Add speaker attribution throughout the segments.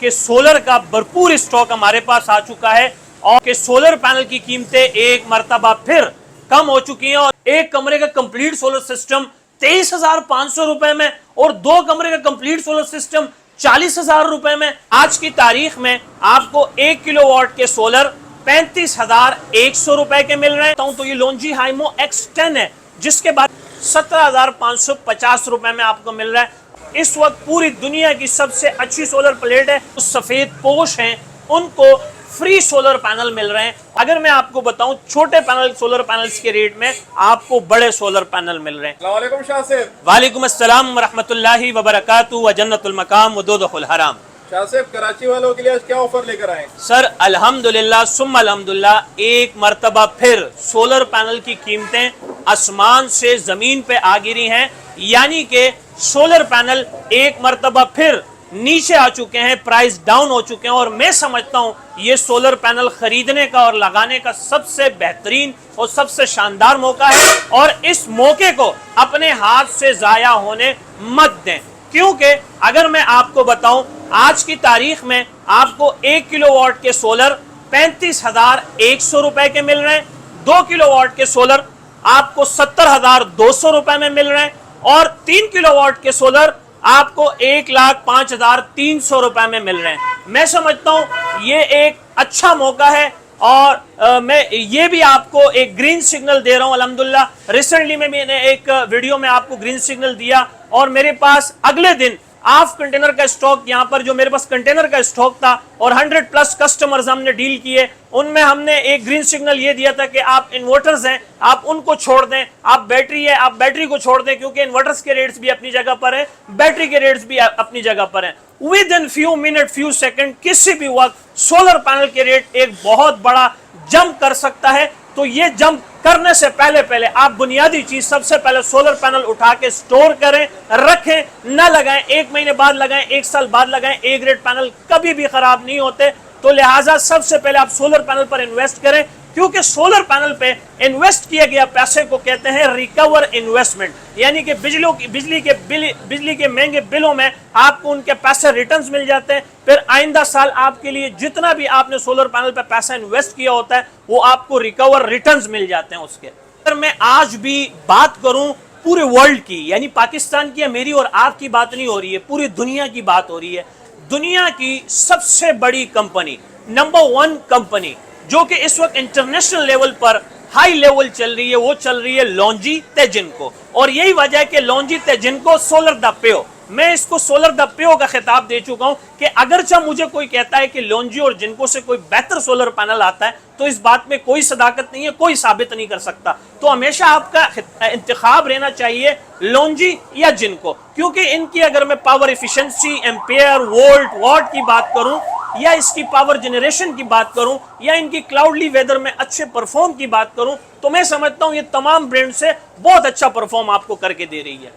Speaker 1: कि सोलर का भरपूर स्टॉक हमारे पास आ चुका है और कि सोलर पैनल की कीमतें एक मर्तबा फिर कम हो चुकी हैं और एक कमरे का कंप्लीट सोलर सिस्टम 23,500 रुपए में और 2 कमरे का कंप्लीट सोलर सिस्टम 40,000 रुपए में। आज की तारीख में आपको 1 किलोवाट के सोलर 35,100 रुपए के मिल रहे हैं। तो ये लोंजी हाइमो X10 है जिसके बाद 17,550 रुपए में आपको मिल रहा है। इस वक्त पूरी दुनिया की सबसे अच्छी सोलर प्लेट है, सफेद पोश हैं, उनको फ्री सोलर पैनल मिल रहे हैं। अगर मैं आपको बताऊं छोटे पैनल सोलर पैनल्स के रेट में आपको बड़े सोलर पैनल मिल रहे हैं।
Speaker 2: अस्सलामुअलैकुम शाह साहब।
Speaker 1: वालेकुम अस्सलाम रहमतुल्लाहि व बरकातुहू व जन्नतुल मकाम व दोज़खुल हराम।
Speaker 2: शाह साहब, कराची वालों के लिए आज क्या ऑफर लेकर आए?
Speaker 1: सर अल्हम्दुलिल्लाह सुम्मा अल्हम्दुलिल्लाह एक मर्तबा फिर सोलर पैनल की कीमतें आसमान से जमीन पे आ गिरी हैं, यानी कि सोलर पैनल एक मर्तबा फिर नीचे आ चुके हैं, प्राइस डाउन हो चुके हैं। और मैं समझता हूं ये सोलर पैनल खरीदने का और लगाने का सबसे बेहतरीन और सबसे शानदार मौका है और इस मौके को अपने हाथ से जाया होने मत दें, क्योंकि अगर मैं आपको बताऊं आज की तारीख में आपको 1 किलोवाट के सोलर 35,100 रुपए के मिल रहे हैं, 2 किलोवाट के सोलर आपको 70,200 रुपए में मिल रहे हैं और 3 किलोवाट के सोलर आपको 1,05,300 रुपए में मिल रहे हैं। मैं समझता हूं ये एक अच्छा मौका है और मैं ये भी आपको एक ग्रीन सिग्नल दे रहा हूं अल्हम्दुलिल्लाह। रिसेंटली में मैंने एक वीडियो में आपको ग्रीन सिग्नल दिया और मेरे पास अगले दिन हाफ कंटेनर का स्टॉक, यहाँ पर जो मेरे पास कंटेनर का स्टॉक था और 100+ कस्टमर्स हमने डील किए, उनमें हमने एक ग्रीन सिग्नल ये दिया था कि आप इन्वर्टर्स हैं आप उनको छोड़ दें, आप बैटरी है आप बैटरी को छोड़ दें, क्योंकि इन्वर्टर्स के रेट्स भी अपनी जगह पर हैं, बैटरी के रेट्स भी अपनी जगह पर हैं। With in few minute few second किसी भी वक्त सोलर पैनल के रेट एक बहुत बड़ा जंप कर सकता है। तो ये जंप करने से पहले आप बुनियादी चीज सबसे पहले सोलर पैनल उठा के स्टोर करें, रखें, न लगाएं, 1 महीने बाद लगाएं, 1 साल बाद लगाएं। ए ग्रेड पैनल कभी भी खराब नहीं होते, तो लिहाजा सबसे पहले आप सोलर पैनल पर इन्वेस्ट करें, क्योंकि सोलर पैनल पे इन्वेस्ट किया गया पैसे को कहते हैं रिकवर इन्वेस्टमेंट, यानी कि बिजली के महंगे बिलों में आपको उनके पैसे रिटर्न्स मिल जाते हैं। फिर आइंदा साल आपके लिए जितना भी आपने सोलर पैनल पे पैसा इन्वेस्ट किया होता है वो आपको रिकवर रिटर्न्स मिल जाते हैं उसके। अगर मैं आज भी बात करूं पूरे वर्ल्ड की, यानी पाकिस्तान की या मेरी और आपकी बात नहीं हो रही है, पूरी दुनिया की बात हो रही है। दुनिया की सबसे बड़ी कंपनी, नंबर 1 कंपनी जो कि इस वक्त इंटरनेशनल लेवल पर हाई लेवल चल रही है, वो चल रही है लोंजी तेजिनको। और यही वजह है कि लोंजी तेजिनको सोलर द पेओ, मैं इसको सोलर द पेओ का खिताब दे चुका हूं कि अगरचा मुझे कोई कहता है कि लोंजी और जिनको से कोई बेहतर सोलर पैनल आता है तो इस बात में कोई सदाकत नहीं है, कोई साबित नहीं कर सकता। तो हमेशा आपका इंतखाब रहना चाहिए लोंजी या जिनको, क्योंकि इनकी अगर मैं power efficiency, ampere, volt, what की बात करूं या इसकी पावर जनरेशन की बात करूं या इनकी क्लाउडली वेदर में अच्छे परफॉर्म की बात करूं, तो मैं समझता हूं ये तमाम ब्रांड से बहुत अच्छा परफॉर्म आपको करके दे रही है।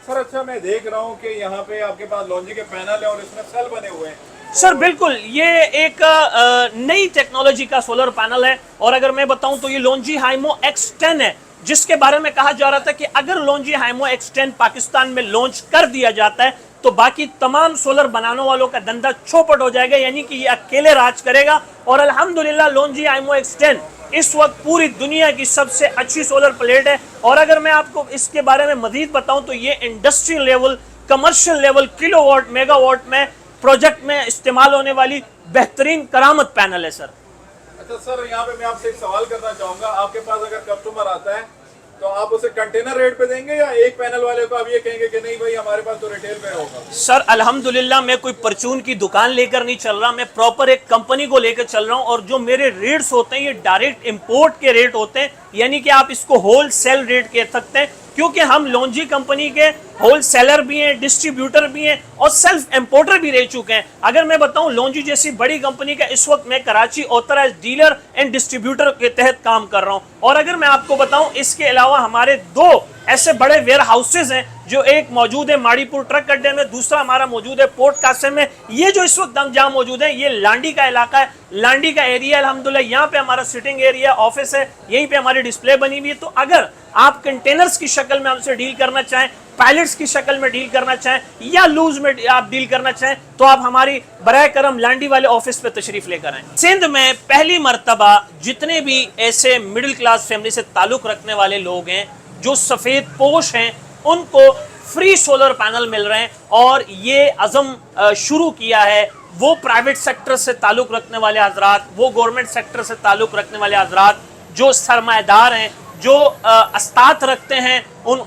Speaker 2: सर अच्छा, मैं देख रहा हूँ कि यहाँ पे आपके पास लोंजी के पैनल है और इसमें सेल बने हुए हैं।
Speaker 1: सर बिल्कुल, ये एक नई टेक्नोलॉजी का सोलर पैनल है और अगर मैं बताऊं तो ये लोंजी हाइमो X10 है, जिसके बारे में कहा जा रहा था कि अगर लोंजी हाइमो X10 पाकिस्तान में लॉन्च कर दिया जाता है तो बाकी तमाम सोलर बनाने वालों का धंधा चौपट हो जाएगा, यानी कि ये अकेले राज करेगा। और अल्हम्दुलिल्लाह लोंजी हाइमो X10 इस वक्त पूरी दुनिया की सबसे अच्छी सोलर प्लेट है। और अगर मैं आपको इसके बारे में मजीद बताऊं तो ये industrial level, commercial level, kilowatt, megawatt में प्रोजेक्ट में इस्तेमाल होने वाली बेहतरीन करामत पैनल है सर।
Speaker 2: अच्छा सर, यहाँ पे मैं आपसे एक सवाल करना चाहूंगा, आपके पास अगर कस्टमर आता है तो आप उसे कंटेनर रेट पे देंगे या एक पैनल वाले को आप ये कहेंगे कि नहीं भाई हमारे पास तो रिटेल पे होगा?
Speaker 1: सर अल्हम्दुलिल्लाह मैं कोई परचून की दुकान लेकर नहीं चल रहा, मैं प्रॉपर एक कंपनी को लेकर चल रहा हूं और जो मेरे रेट्स होते हैं ये डायरेक्ट इंपोर्ट के रेट होते हैं, यानी कि आप इसको होल सेल रेट कह सकते हैं, क्योंकि हम लोंजी कंपनी के होल सेलर भी हैं, डिस्ट्रीब्यूटर भी हैं और सेल्फ इंपोर्टर भी रह चुके हैं। अगर मैं बताऊं लोंजी जैसी बड़ी कंपनी का इस वक्त मैं Karachi authorised dealer and distributor के तहत काम कर रहा हूं। और अगर मैं आपको बताऊं इसके अलावा हमारे 2 ऐसे बड़े वेयर हाउसेज हैं, जो एक मौजूद है माड़ीपुर ट्रक अड्डे में, दूसरा हमारा मौजूद है पोर्ट कासिम में। ये जो इस वक्त हम जहाँ मौजूद है ये लांडी का इलाका है, लांडी का एरिया अल्हम्दुलिल्लाह, यहाँ पे हमारा सिटिंग एरिया, ऑफिस है, यहीं पे हमारी डिस्प्ले बनी हुई है। तो अगर आप कंटेनर्स की शक्ल में हमसे डील करना चाहें पायलट्स की शक्ल में डील करना चाहें या लूज में आप डील करना चाहें तो आप हमारी बराए करम लांडी वाले ऑफिस पे तशरीफ लेकर आए। सिंध में पहली मर्तबा जितने भी ऐसे मिडिल क्लास फैमिली से ताल्लुक रखने वाले लोग हैं जो सफेद पोश हैं उनको फ्री सोलर पैनल मिल रहे हैं और ये अज़म शुरू किया है वो प्राइवेट सेक्टर से ताल्लुक रखने वाले हजरात, वो गवर्नमेंट सेक्टर से ताल्लुक रखने वाले हजरात जो सरमाएदार हैं, जो अस्तात रखते हैं उन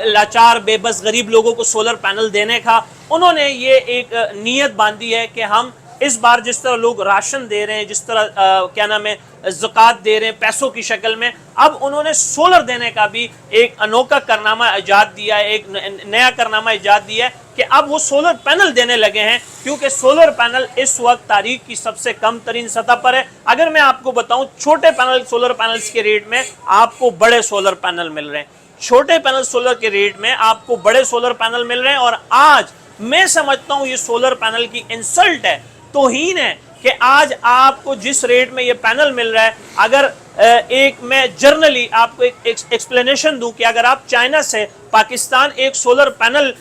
Speaker 1: लाचार बेबस गरीब लोगों को सोलर पैनल देने का। उन्होंने ये एक नीयत बांधी है कि हम इस बार जिस तरह लोग राशन दे रहे हैं, जिस तरह क्या नाम है ज़कात दे रहे हैं पैसों की शक्ल में, अब उन्होंने सोलर देने का भी एक अनोखा कारनामा इजाद दिया है, एक नया कारनामा इजाद दिया है कि अब वो सोलर पैनल देने लगे हैं क्योंकि सोलर पैनल इस वक्त तारीख की सबसे कम तरीन सतह पर है। अगर मैं आपको बताऊं छोटे पैनल सोलर पैनल्स के रेट में आपको बड़े सोलर पैनल मिल रहे हैं, छोटे पैनल सोलर के रेट में आपको बड़े सोलर पैनल मिल रहे हैं। और आज मैं समझता हूं ये सोलर पैनल की इंसल्ट है, तौहीन है कि आज आपको जिस रेट में ये पैनल मिल रहा है, अगर एक मैं जर्नली आपको एक एक्सप्लेनेशन दूं कि अगर आप चाइना से पाकिस्तान एक सोलर पैनल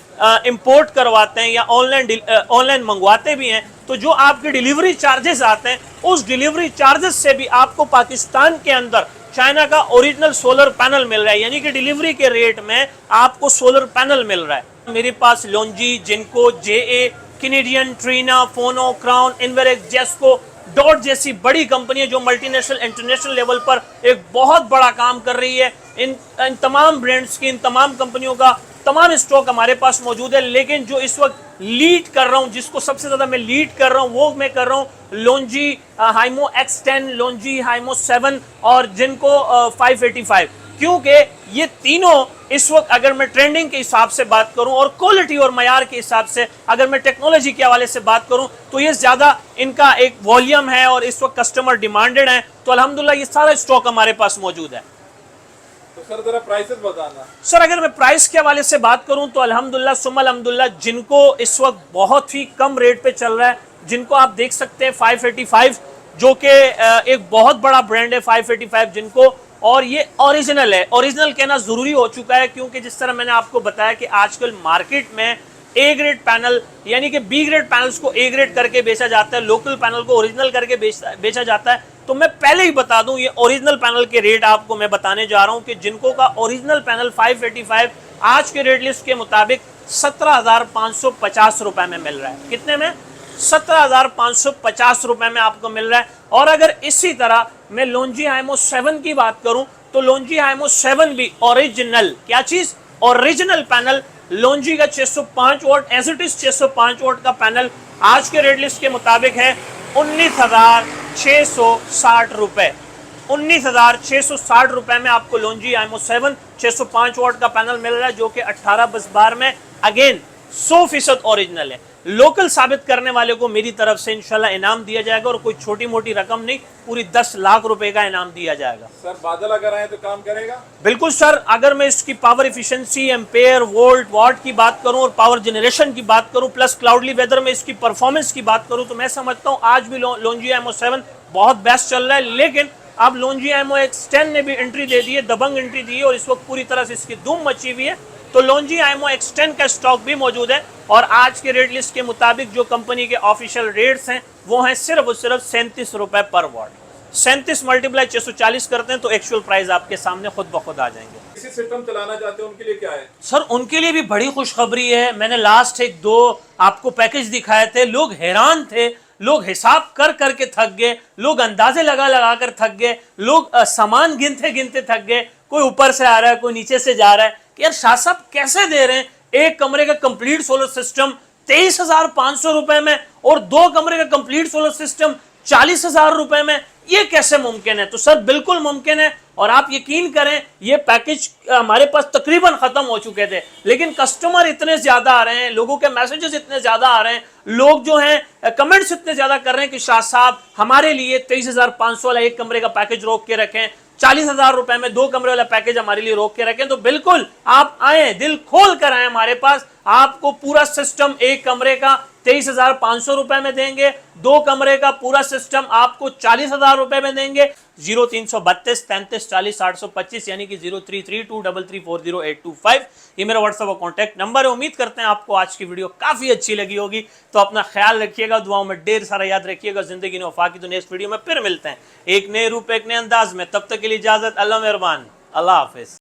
Speaker 1: इंपोर्ट करवाते हैं या ऑनलाइन मंगवाते भी हैं तो जो आपके डिलीवरी चार्जेस आते हैं उस डिलीवरी चार्जेस से भी आपको पाकिस्तान के अंदर चाइना का ओरिजिनल सोलर पैनल मिल रहा है, यानी कि डिलीवरी के रेट में आपको सोलर पैनल मिल रहा है। मेरे पास लोंजी, जिनको, जेए, कैनेडियन, ट्रीना, फोनो, क्राउन, इन्वेरेक्स, जेस्को, डॉट जैसी बड़ी कंपनियां जो मल्टीनेशनल इंटरनेशनल लेवल पर एक बहुत बड़ा काम कर रही है, इन तमाम ब्रांड्स की, इन तमाम कंपनियों का तमाम स्टॉक हमारे पास मौजूद है। लेकिन जो इस वक्त लीड कर रहा हूं, जिसको सबसे ज्यादा मैं लीड कर रहा हूं, वो मैं कर रहा हूं लोंजी हाइमो X10, लोंजी हाइमो 7 और जिनको 585, क्योंकि ये तीनों इस वक्त अगर मैं ट्रेंडिंग के हिसाब से बात करूं और क्वालिटी और मयार के हिसाब से अगर मैं टेक्नोलॉजी के हवाले से बात करूं तो ये ज्यादा इनका एक वॉल्यूम है और इस वक्त कस्टमर डिमांडेड है, तो अल्हम्दुलिल्लाह ये सारा स्टॉक हमारे पास मौजूद है।
Speaker 2: तो सर जरा प्राइसेस बताना।
Speaker 1: सर अगर मैं प्राइस के हवाले से बात करूं तो अल्हम्दुलिल्लाह सुम्मा अल्हम्दुलिल्लाह जिनको इस वक्त बहुत ही कम रेट पे चल रहा है, जिनको आप देख सकते हैं 585 जो कि एक बहुत बड़ा ब्रांड है 585 जिनको, और ये ओरिजिनल है। ओरिजिनल कहना जरूरी हो चुका है क्योंकि जिस तरह मैंने आपको बताया कि आजकल मार्केट में ए ग्रेड पैनल यानी कि बी ग्रेड पैनल्स को ए ग्रेड करके बेचा जाता है, लोकल पैनल को ओरिजिनल करके बेचा जाता है। तो मैं पहले ही बता दूं ये ओरिजिनल पैनल के रेट आपको मैं बताने जा रहा हूं कि जिनको का ओरिजिनल पैनल 585 आज के रेट लिस्ट के मुताबिक 17,550 रुपए में मिल रहा है। कितने में? 17,550 रुपए में आपको मिल रहा है। और अगर इसी तरह मैं लोंजी हाइमो 7 की बात करूं तो लोंजी हाइमो 7 भी ओरिजिनल, क्या चीज? ओरिजिनल पैनल लोंजी का 605 vote as it is 605 vote का पैनल आज के रेट लिस्ट के मुताबिक है 19,660 रुपए। 19,660 रुपए में आपको लोंजी आईमो 7 605 वोट का पैनल मिल रहा है जो कि 18 बस बार में अगेन 100% ओरिजिनल है। लोकल साबित करने वाले को मेरी तरफ से इंशाल्लाह इनाम दिया जाएगा और कोई छोटी मोटी रकम नहीं, पूरी 10 लाख रुपए का इनाम दिया जाएगा।
Speaker 2: सर बादल अगर आए तो काम करेगा?
Speaker 1: बिल्कुल सर, अगर मैं इसकी power efficiency, ampere, volt, what की बात करूं और पावर जनरेशन की बात करूं प्लस क्लाउडली वेदर में इसकी परफॉर्मेंस की बात करूं तो मैं समझता हूं आज भी लोंजी आईमो 7 बहुत बेस्ट चल रहा है। लेकिन अब लोंजी आईमो X10 ने भी एंट्री दे दी है, दबंग एंट्री दी है और इस वक्त पूरी तरह से इसकी धूम मची हुई है। तो लोंजी आईमो X10 का स्टॉक भी मौजूद है और आज के रेट लिस्ट के मुताबिक जो कंपनी के ऑफिशियल रेट्स हैं वो हैं सिर्फ और सिर्फ 37 रुपए पर वॉट। 37 मल्टीप्लाई 640 करते हैं तो एक्चुअल प्राइस आपके सामने खुद ब खुद आ जाएंगे।
Speaker 2: इसी सिस्टम चलाना चाहते हैं उनके लिए क्या है?
Speaker 1: सर उनके लिए भी बड़ी खुशखबरी है। मैंने लास्ट 1-2 आपको पैकेज दिखाए थे, लोग हैरान थे, लोग हिसाब कर करके थक गए, लोग अंदाजे लगा लगा कर थक गए, लोग सामान गिनते गिनते थक गए, कोई ऊपर से आ रहा है कोई नीचे से जा रहा है कि यार शाह साहब कैसे दे रहे हैं एक कमरे का कंप्लीट सोलर सिस्टम 23,500 रुपए में और 2 कमरे का कंप्लीट सोलर सिस्टम 40,000 रुपए में, ये कैसे मुमकिन है? तो सर बिल्कुल मुमकिन है और आप यकीन करें ये पैकेज हमारे पास तकरीबन खत्म हो चुके थे लेकिन कस्टमर इतने ज्यादा आ रहे हैं, लोगों के मैसेजेस इतने ज्यादा आ रहे हैं, लोग जो हैं कमेंट्स इतने ज्यादा कर रहे हैं कि शाह साहब हमारे लिए 23,500 वाला एक कमरे का पैकेज रोक के रखें, 40,000 रुपए में 2 कमरे वाला पैकेज हमारे लिए रोक के रखें। तो बिल्कुल आप आए, दिल खोल कर आए हमारे पास, आपको पूरा सिस्टम एक कमरे का 23,500 रुपए में देंगे। 2 कमरे का पूरा सिस्टम आपको 40,000 रुपए में देंगे। 0332 33 40 825 यानी कि 0332334085 ये मेरा व्हाट्सएप और कॉन्टैक्ट नंबर है। उम्मीद करते हैं आपको आज की वीडियो काफी अच्छी लगी होगी। तो अपना ख्याल रखिएगा, दुआओं में ढेर सारा याद रखिएगा। जिंदगी ने वफा की। तो नेक्स्ट वीडियो में फिर मिलते हैं एक नए रूप एक नए अंदाज में। तब तक के लिए इजाजत। अल्लाह मेहरबान। अल्लाह हाफिज।